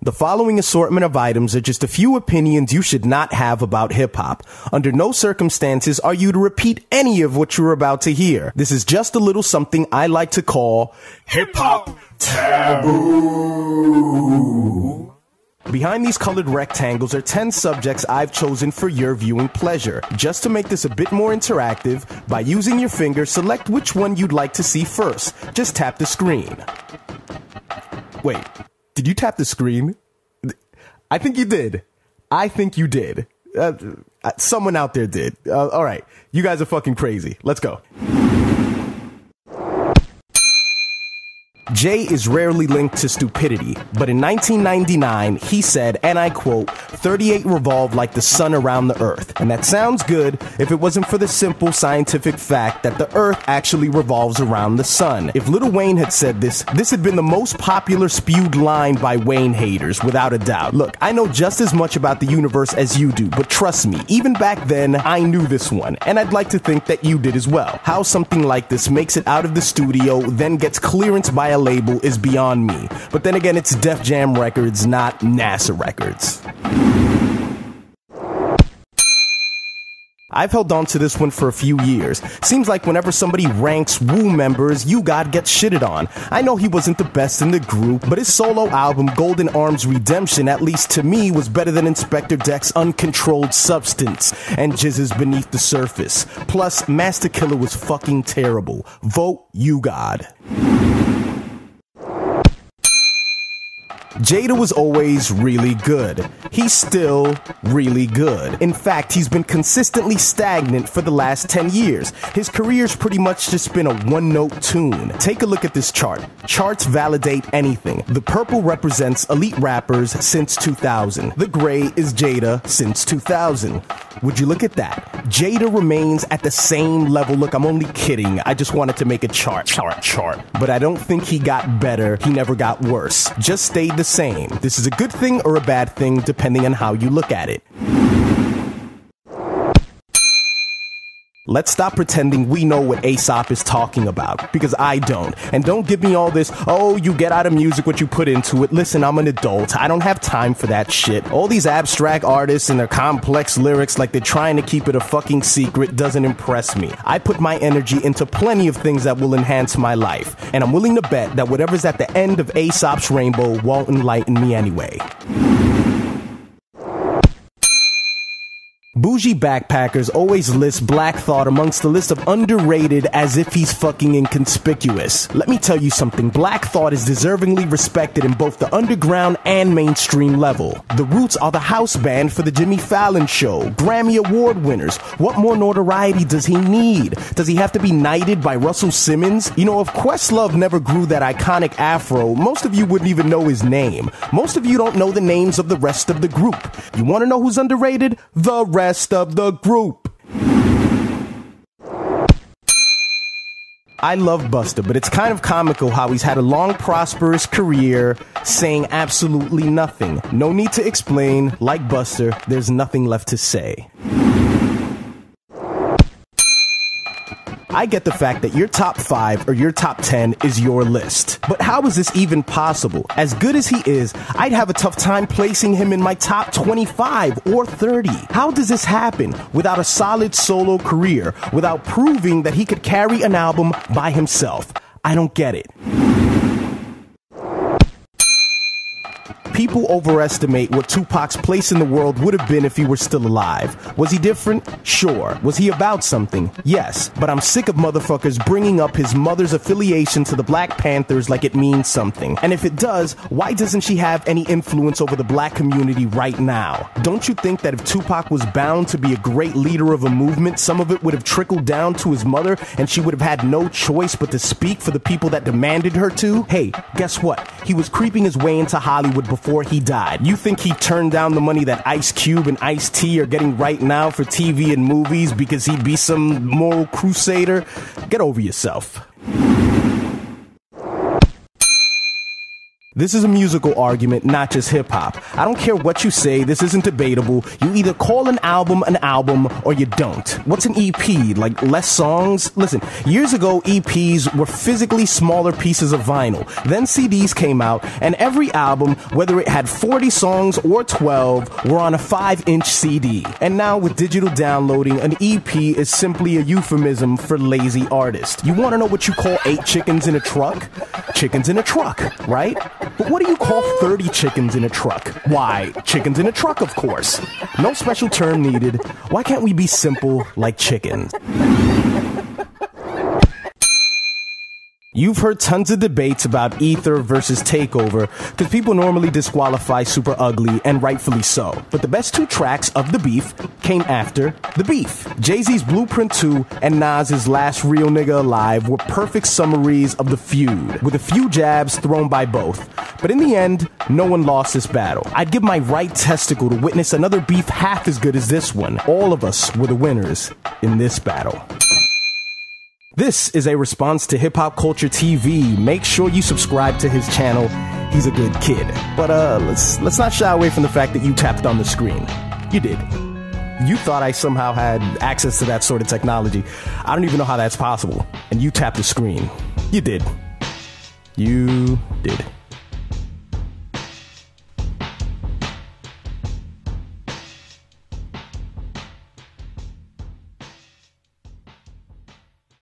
The following assortment of items are just a few opinions you should not have about hip-hop. Under no circumstances are you to repeat any of what you're about to hear. This is just a little something I like to call HipHop Taboo. Behind these colored rectangles are 10 subjects I've chosen for your viewing pleasure. Just to make this a bit more interactive, by using your finger, select which one you'd like to see first. Just tap the screen. Wait. Did you tap the screen? I think you did. I think you did. Someone out there did. All right. You guys are fucking crazy. Let's go. Jay is rarely linked to stupidity, but in 1999, he said, and I quote, 38 revolve like the sun around the earth. And that sounds good if it wasn't for the simple scientific fact that the earth actually revolves around the sun. If Lil Wayne had said this had been the most popular spewed line by Wayne haters, without a doubt. Look, I know just as much about the universe as you do, but trust me, even back then, I knew this one, and I'd like to think that you did as well. How something like this makes it out of the studio, then gets clearance by a label is beyond me. But then again, it's Def Jam Records, not NASA Records. I've held on to this one for a few years. Seems like whenever somebody ranks Wu members, You God gets shitted on. I know he wasn't the best in the group, but his solo album, Golden Arms Redemption, at least to me, was better than Inspector Deck's Uncontrolled Substance and Jizz's Beneath the Surface. Plus, Master Killer was fucking terrible. Vote You God. Jada was always really good. He's still really good. In fact, he's been consistently stagnant for the last 10 years. His career's pretty much just been a one-note tune. Take a look at this chart. Charts validate anything. The purple represents elite rappers since 2000. The gray is Jada since 2000. Would you look at that? Jada remains at the same level. Look, I'm only kidding. I just wanted to make a chart. But I don't think he got better. He never got worse. Just stayed the same. This is a good thing or a bad thing, depending on how you look at it. Let's stop pretending we know what Aesop is talking about, because I don't. And don't give me all this, oh, you get out of music what you put into it. Listen, I'm an adult. I don't have time for that shit. All these abstract artists and their complex lyrics like they're trying to keep it a fucking secret doesn't impress me. I put my energy into plenty of things that will enhance my life. And I'm willing to bet that whatever's at the end of Aesop's rainbow won't enlighten me anyway. Bougie backpackers always list Black Thought amongst the list of underrated as if he's fucking inconspicuous. Let me tell you something, Black Thought is deservingly respected in both the underground and mainstream level. The Roots are the house band for the Jimmy Fallon Show, Grammy Award winners. What more notoriety does he need? Does he have to be knighted by Russell Simmons? You know, if Questlove never grew that iconic afro, most of you wouldn't even know his name. Most of you don't know the names of the rest of the group. You want to know who's underrated? The rest of the group. I love Busta, but it's kind of comical how he's had a long, prosperous career saying absolutely nothing. No need to explain. Like Busta, there's nothing left to say. I get the fact that your top 5 or your top 10 is your list. But how is this even possible? As good as he is, I'd have a tough time placing him in my top 25 or 30. How does this happen without a solid solo career, without proving that he could carry an album by himself? I don't get it. People overestimate what Tupac's place in the world would have been if he were still alive. Was he different? Sure. Was he about something? Yes. But I'm sick of motherfuckers bringing up his mother's affiliation to the Black Panthers like it means something. And if it does, why doesn't she have any influence over the black community right now? Don't you think that if Tupac was bound to be a great leader of a movement, some of it would have trickled down to his mother and she would have had no choice but to speak for the people that demanded her to? Hey, guess what? He was creeping his way into Hollywood before he died. You think he turned down the money that Ice Cube and Ice-T are getting right now for TV and movies because he'd be some moral crusader? Get over yourself. This is a musical argument, not just hip-hop. I don't care what you say, this isn't debatable. You either call an album or you don't. What's an EP? Like less songs? Listen, years ago, EPs were physically smaller pieces of vinyl. Then CDs came out, and every album, whether it had 40 songs or 12, were on a 5-inch CD. And now with digital downloading, an EP is simply a euphemism for lazy artist. You want to know what you call 8 chickens in a truck? Chickens in a truck, right? But what do you call 30 chickens in a truck? Why, chickens in a truck, of course. No special term needed. Why can't we be simple like chickens? You've heard tons of debates about Ether versus Takeover, because people normally disqualify Super Ugly, and rightfully so. But the best 2 tracks of the beef came after the beef. Jay-Z's Blueprint 2 and Nas's Last Real Nigga Alive were perfect summaries of the feud, with a few jabs thrown by both. But in the end, no one lost this battle. I'd give my right testicle to witness another beef half as good as this one. All of us were the winners in this battle. This is a response to Hiphopculturetv. Make sure you subscribe to his channel. He's a good kid. But let's not shy away from the fact that you tapped on the screen. You did. You thought I somehow had access to that sort of technology. I don't even know how that's possible. And you tapped the screen. You did. You did.